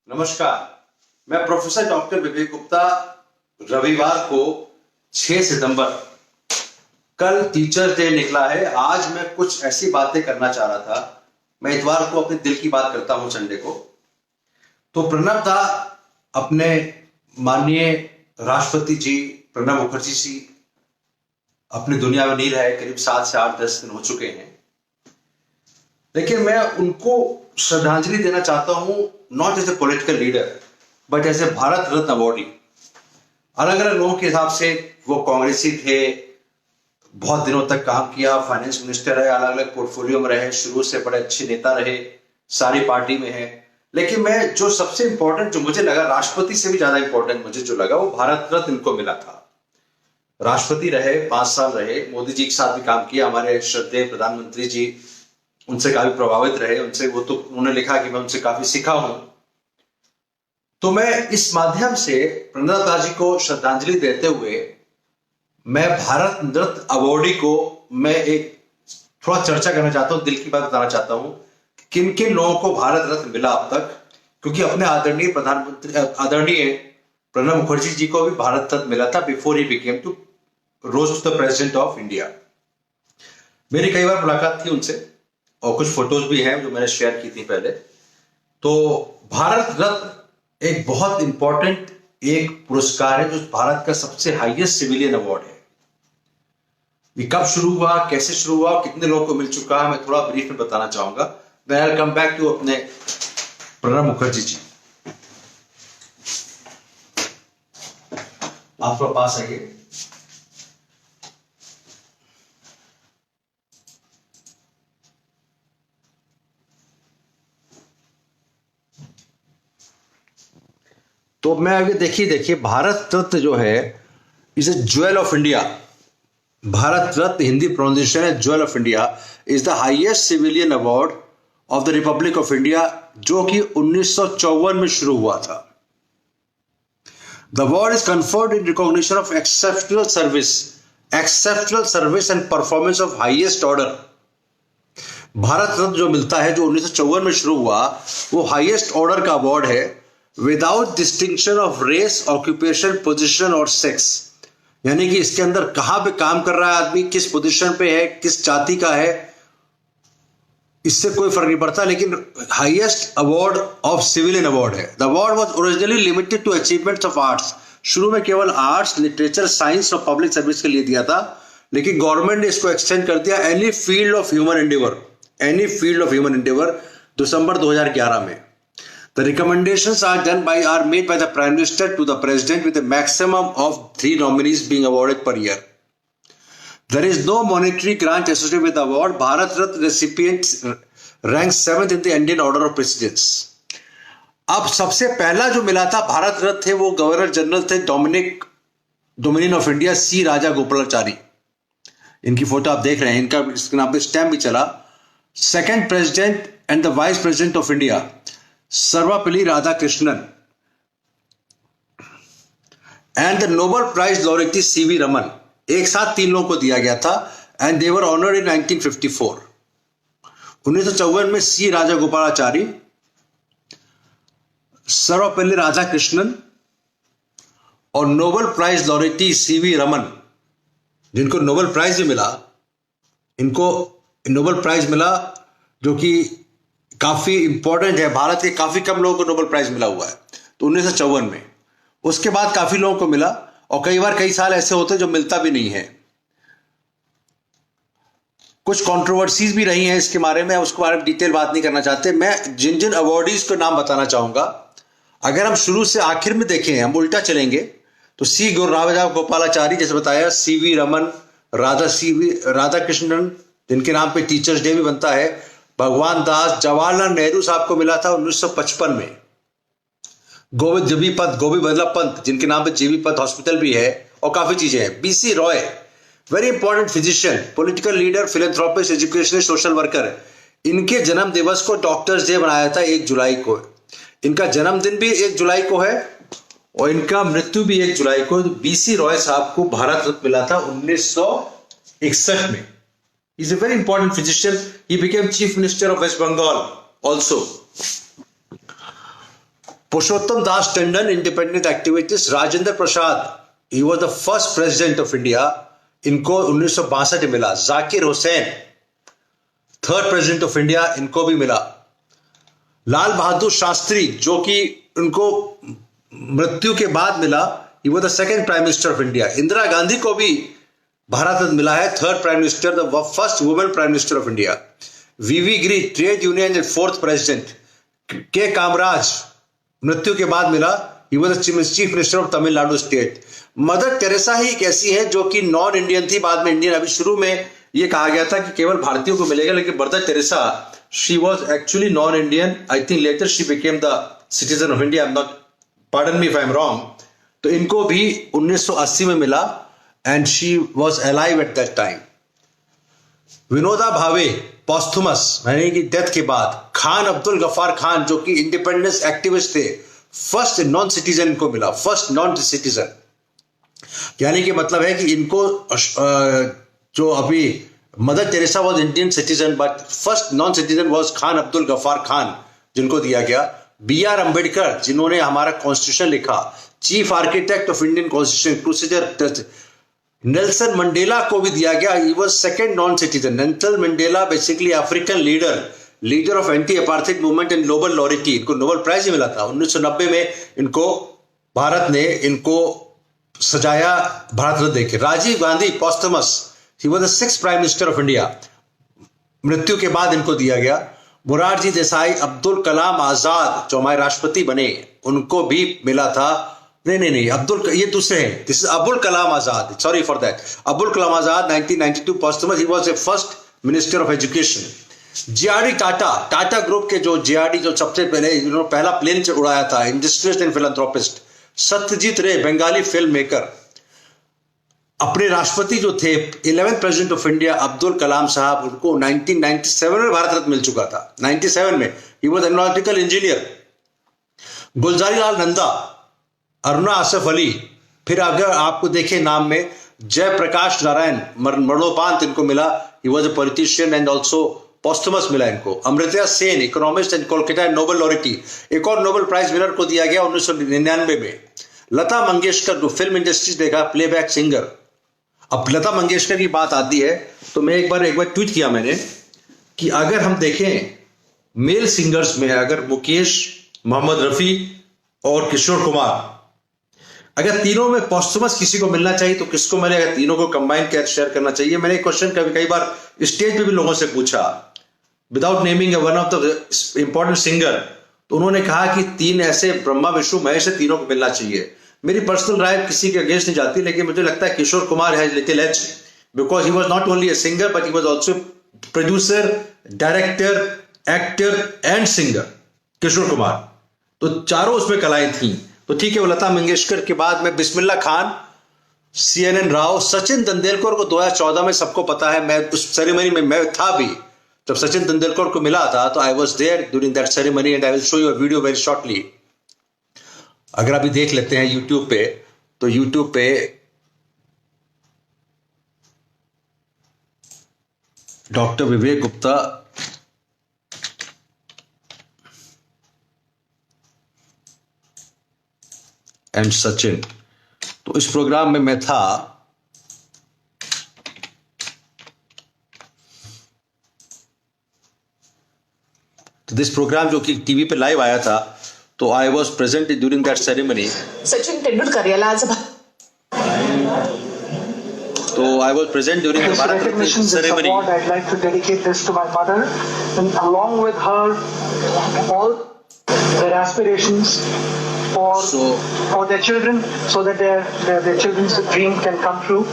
नमस्कार। मैं professor doctor विवेक गुप्ता। रविवार को 6 सितंबर कल टीचर्स डे निकला है। आज मैं कुछ ऐसी बातें करना चाह रहा था। मैं इतवार को अपने दिल की बात करता हूं, संडे को। तो प्रणब दा अपने माननीय राष्ट्रपति जी प्रणब मुखर्जी जी अपनी दुनिया में नहीं रहे, करीब 7 से 8-10 दिन हो चुके हैं। लेकिन मैं उनको श्रद्धांजलि देना चाहता हूं, not as a political leader but as a Bharat Ratna awardee. अलग अलग लोगों के हिसाब से वो कांग्रेसी थे, बहुत दिनों तक काम किया, फाइनेंस मिनिस्टर रहे, अलग अलग पोर्टफोलियो में रहे, शुरू से बड़े अच्छे नेता रहे, सारी पार्टी में है। लेकिन मैं जो सबसे इंपॉर्टेंट जो मुझे लगा, राष्ट्रपति से भी ज्यादा इंपॉर्टेंट मुझे जो लगा, वो भारत रत्न इनको मिला था। राष्ट्रपति रहे, 5 साल रहे, मोदी जी के साथ भी काम किया, हमारे श्रद्धेय प्रधानमंत्री जी उनसे काफी प्रभावित रहे, उनसे वो तो उन्होंने लिखा कि मैं उनसे काफी सीखा हूं। तो मैं इस माध्यम से प्रणब दा जी को श्रद्धांजलि देते हुए मैं भारत रत्न अवॉर्डी को मैं एक थोड़ा चर्चा करना चाहता हूं, दिल की बात बताना चाहता हूं किन किन लोगों को भारत रत्न मिला अब तक। क्योंकि अपने आदरणीय प्रधानमंत्री आदरणीय प्रणब मुखर्जी जी को भी भारत रत्न मिला था before he became to rose to the president of India. मेरी कई बार मुलाकात थी उनसे और कुछ फोटोज भी हैं जो मैंने शेयर की थी पहले। तो भारत रत्न एक बहुत इंपॉर्टेंट एक पुरस्कार है जो भारत का सबसे हाईएस्ट सिविलियन अवार्ड है। ये कब शुरू हुआ, कैसे शुरू हुआ, कितने लोगों को मिल चुका है, मैं थोड़ा ब्रीफ में बताना चाहूंगा। Then I will come back to अपने प्रणब मुखर्जी जी। आप थोड़ा पास आइए। तो मैं अभी देखिए भारत रत्न जो है is a jewel of India. Bharat Ratna Hindi pronunciation है jewel of India, is the highest civilian award of the republic of India, जो कि 1954 में शुरू हुआ था। The award is conferred in recognition of exceptional service and performance of highest order. Bharat Ratna जो मिलता है, जो 1954 में शुरू हुआ, वो हाईएस्ट ऑर्डर का अवार्ड है, without distinction of race, occupation, position और सेक्स। यानी कि इसके अंदर कहां पे काम कर रहा है आदमी, किस पोजीशन पे है, किस जाति का है, इससे कोई फर्क नहीं पड़ता। लेकिन highest award of civilian award है। The award was originally limited to achievements of arts. शुरू में केवल आर्ट्स, लिटरेचर, साइंस और पब्लिक सर्विस के लिए दिया था, लेकिन गवर्नमेंट ने इसको एक्सटेंड कर दिया any field of human endeavour दिसंबर 2011 में। The recommendations are made by the Prime Minister to the President with a maximum of 3 nominees being awarded per year. There is no monetary grant associated with the award. Bharat Ratna recipients ranks 7th in the Indian order of precedence. अब सबसे पहला जो मिला था भारत रत्न थे, वो governor general थे dominion of India सी राजा गोपालाचारी। इनकी फोटो आप देख रहे हैं, इनका इसके नाम पे स्टैम्प भी चला। Second president and the vice president of India Sarvepalli Radhakrishnan and the Nobel prize laureate CV Raman. एक साथ 3 लोगों को दिया गया था एंड दे वर ऑनर्ड इन 1954। 1954 में सी राजा गोपालाचारी, सर्वपल्ली राधाकृष्णन और Nobel prize laureate CV Raman, जिनको नोबेल प्राइज भी मिला। इनको नोबेल प्राइज मिला जो कि काफी इंपॉर्टेंट है। भारत के काफी कम लोगों को नोबेल प्राइज मिला हुआ है, तो 1954 में। उसके बाद काफी लोगों को मिला और कई साल ऐसे होते हैं जो मिलता भी नहीं है। कुछ कंट्रोवर्सीज भी रही हैं इसके बारे में, उसके बारे में डिटेल बात नहीं करना चाहते। मैं जिन जिन अवार्डीज को नाम बताना चाहूंगा, अगर हम शुरू से आखिर में देखें, हम उल्टा चलेंगे, तो सी राजा गोपालाचारी जैसे बताया, सीवी रमन, राधाकृष्णन जिनके नाम पे टीचर्स डे भी बनता है, भगवान दास, जवाहरलाल नेहरू साहब को मिला था 1955 में। गोविंद बल्लभ पंत जिनके नाम पे जीबी पंत हॉस्पिटल भी है और काफी चीजें हैं। BC Roy, very important physician, political leader, philanthropist, educationist, social worker. इनके जन्म दिवस को डॉक्टर्स डे बनाया था 1 जुलाई को। इनका जन्मदिन भी 1 जुलाई को है और इनका मृत्यु भी 1 जुलाई को। बीसी रॉय साहब को भारत रत्न मिला था 1961 में। He's a very important physician. He became Chief Minister of West Bengal also. Purushottam Das Tandon, independent activist. Rajendra Prasad, he was the first president of India, इनको 1962 में मिला। Zakir Hussain, third president of India, इनको भी मिला। लाल बहादुर शास्त्री, जो कि उनको मृत्यु के बाद मिला, he was the second prime minister of India. Indira Gandhi को भी भारत रत्न मिला है, third prime minister, the first woman prime minister of India. VV Giri, trade union and fourth president. K Kamaraj, मृत्यु के बाद मिला, he was the chief minister of Tamil Nadu state. Mother Teresa ही एक ऐसी है जो कि नॉन इंडियन थी, बाद में इंडियन। अभी शुरू में ये कहा गया था कि केवल भारतीयों को मिलेगा, लेकिन Mother Teresa, she was actually non Indian. I think later she became the citizen of India, pardon me if I am wrong. तो इनको भी 1980 में मिला, and she was alive at that time. Vinoba Bhave, posthumous, यानी कि डेथ के बाद। खान अब्दुल गफ्फार खान, जो कि इंडिपेंडेंस एक्टिविस्ट थे, फर्स्ट नॉन सिटीजन को मिला, फर्स्ट नॉन सिटीजन। यानी कि मतलब है कि इनको जो अभी Mother Teresa was Indian citizen, but first non citizen was Khan Abdul Ghaffar Khan, जिनको दिया गया। बी आर अम्बेडकर, जिन्होंने हमारा कॉन्स्टिट्यूशन लिखा, chief architect of Indian constitution procedure. Nelson Mandela को भी दिया गया, he was second non citizen. Nelson Mandela basically African leader of anti apartheid movement and Nobel laureate, इनको नोबेल प्राइज ही मिला था 1990 में। इनको भारत ने इनको सजाया भारत रत्न देके। Rajiv Gandhi, posthumous, he was the sixth prime minister of India, मृत्यु के बाद इनको दिया गया। मोरारजी देसाई, अब्दुल कलाम आजाद, जो हमारे राष्ट्रपति बने, उनको भी मिला था। नहीं, अब्दुल, ये दूसरे हैं, this is Abul Kalam Azad, sorry for that. Abul Kalam Azad 1992 posthumous, he was a first minister of education. JRD Tata group के जो जेआरडी, जो सबसे पहले इन्होंने पहला प्लेन उड़ाया था, इंडस्ट्रियलिस्ट एंड फिलैंथ्रोपिस्ट। सत्यजीत रे, बंगाली फिल्म मेकर। अपने राष्ट्रपति जो थे, 11th president of India, Abdul Kalam साहब, उनको 1997 में भारत रत्न मिल चुका था। 97 में he was aeronautical engineer. Gulzari Lal Nanda, Aruna Asaf Ali, फिर अगर आपको देखें नाम में, जयप्रकाश नारायण, मरणोपरांत इनको मिला, he was a politician and also posthumous मिला इनको। Amartya Sen, economist and Kolkata Nobel laureate, एक और नोबेल प्राइज विनर को दिया गया 1999 में। लता मंगेशकर, जो फिल्म इंडस्ट्री देखा, प्लेबैक सिंगर। अब लता मंगेशकर की बात आती है तो मैं एक बार ट्वीट किया मैंने कि अगर हम देखें मेल सिंगर्स में, अगर मुकेश, मोहम्मद रफी और किशोर कुमार, अगर तीनों में पॉस्थुमस किसी को मिलना चाहिए तो किसको मिले? अगर तीनों को कंबाइन कर शेयर करना चाहिए। मैंने एक क्वेश्चन कई बार स्टेज पे भी लोगों से पूछा, without naming one of the important singer, तो उन्होंने कहा कि तीन ऐसे, ब्रह्मा विष्णु महेश, तीनों को मिलना चाहिए। मेरी पर्सनल राय किसी के अगेंस्ट नहीं जाती, लेकिन मुझे लगता है Kishore Kumar has little edge, because he was not only a singer but he was also producer, director, actor and singer, Kishore Kumar. तो चारों उसमें कलाएं थी। तो ठीक है, वो लता मंगेशकर के बाद में बिस्मिल्ला खान, CNN राव, सचिन तेंदुलकर को 2014 में सबको पता है, मैं उस सेरेमनी में मैं था भी, जब सचिन तेंदुलकर को मिला था, तो I was there during that ceremony and I will show you a video very shortly. अगर अभी देख लेते हैं यूट्यूब पे, तो यूट्यूब पे doctor Vivek Gupta and Sachin, तो इस प्रोग्राम में मैं था। तो दिस प्रोग्राम जो कि टीवी पे लाइव आया था, तो I was present during that ceremony. Sachin Tendulkar याला आज तो I was present during the Bharat Ratna ceremony. I'd like to dedicate this to my mother, and along with her, all their aspirations for their children, so that their children's dream can come true.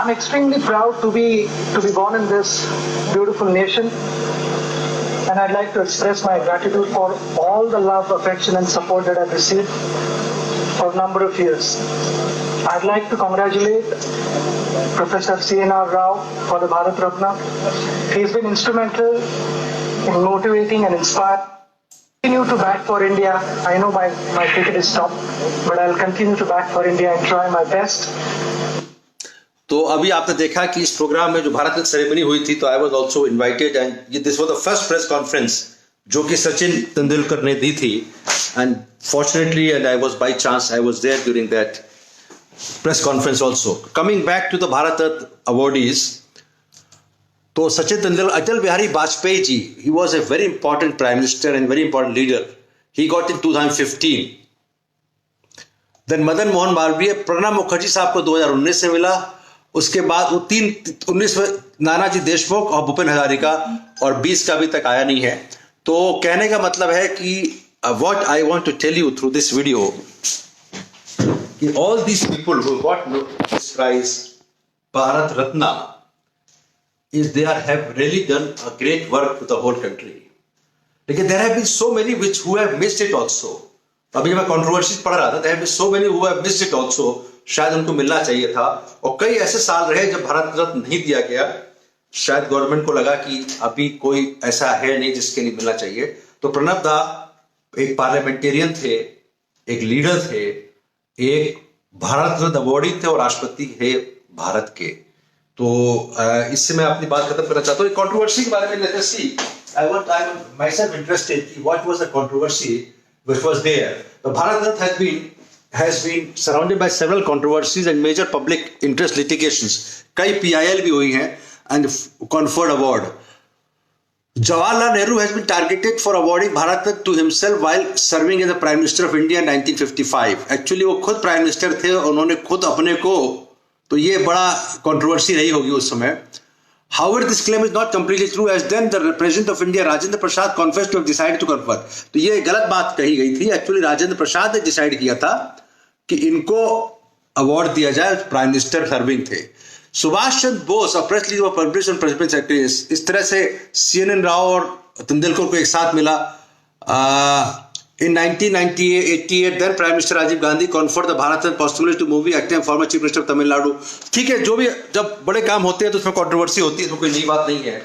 I'm extremely proud to be born in this beautiful nation, and I'd like to express my gratitude for all the love, affection, and support that I've received for a number of years. I'd like to congratulate Professor CNR Rao for the Bharat Ratna. He's been instrumental in motivating and inspiring. Continue to back for India. I know my cricket is stopped, but I'll continue to back for India and try my best. तो अभी आपने देखा कि इस programme में जो Bharat Ratna ceremony हुई थी, तो I was also invited and this was the first press conference जो कि सचिन तेंदुलकर ने दी थी. And fortunately and I was by chance I was there during that press conference also. Coming back to the Bharat Ratna awardees, तो Sachin Tendulkar, Atal Bihari Vajpayee ji, he was a very important prime minister and very important leader. He got in 2015. Then Madan Mohan Malviya, Pranab Mukherjee साहब को 2019 से मिला. उसके बाद वो 19 में नानाजी देशमुख और भूपेन हजारिका, और 20 का अभी तक आया नहीं है. तो कहने का मतलब है कि what I want to tell you through this video कि all these people who got this prize Bharat Ratna is they have really done a great work for the whole country. लेकिन there have been so many who have missed it also. अभी जब मैं controversies पढ़ रहा था, there have been so many who have missed it also. शायद उनको मिलना चाहिए था. और कई ऐसे साल रहे जब भारत रत्न नहीं दिया गया. शायद गवर्नमेंट को लगा कि अभी कोई ऐसा है नहीं जिसके लिए मिलना चाहिए. तो प्रणब दा एक पार्लियामेंटेरियन थे, एक लीडर थे, एक भारत रत्न अवार्डी थे और राष्ट्रपति थे भारत के. तो इससे मैं अपनी बात खत्म करना चाहता हूँ. कंट्रोवर्सी के बारे में let's see. I myself interested what was the controversy which was there. The Bharat Ratna has been surrounded by several controversies and major public interest litigations. कई PIL भी हुई हैं and conferred award. Jawaharlal Nehru has been targeted for awarding Bharat Ratna to himself while serving as the Prime Minister of India in 1955. Actually वो खुद prime minister थे, उन्होंने खुद अपने को, तो ये बड़ा कंट्रोवर्सी रही होगी उस समय. However, this claim is not completely true, as then the President of India, Rajendra Prasad, confessed to have decided to confer. तो ये गलत बात कही गई थी. एक्चुअली राजेंद्र प्रसाद ने डिसाइड किया था कि इनको अवार्ड दिया जाए, प्राइम मिनिस्टर सर्विंग थे. सुभाष चंद्र बोस और press leader publish president secretary, इस तरह से CNN राव और तेंदुलकर को एक साथ मिला. In 1988, then Prime Minister Rajiv Gandhi conferred the Bharat Ratna posthumously to movie actor and former Chief Minister of Tamil Nadu. ठीक है, जो भी जब बड़े काम होते हैं तो उसमें कंट्रोवर्सी होती है, तो कोई नई बात नहीं है.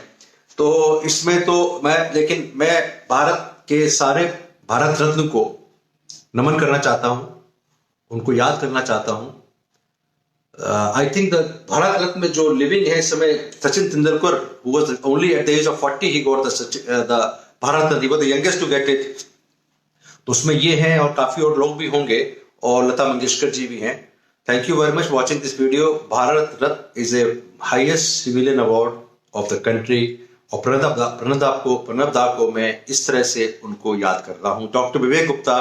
तो इसमें तो लेकिन मैं भारत के सारे भारत रत्न को नमन करना चाहता हूं, उनको याद करना चाहता हूं. आई थिंक द भारत रत्न में जो लिविंग है इस समय Sachin Tendulkar, who was only at the age of 40 he got the Bharat Ratna, he was the youngest to get it. तो उसमें ये हैं और काफी और लोग भी होंगे, और लता मंगेशकर जी भी हैं. Thank you very much watching this video. Bharat Ratna is a highest civilian award of the country. और प्रणब दा को मैं इस तरह से उनको याद कर रहा हूं. Doctor Vivek Gupta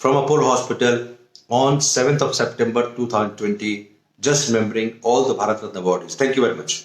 from Apollo hospital on 7th of September 2020, just remembering all the Bharat Ratna awardees. Thank you very much.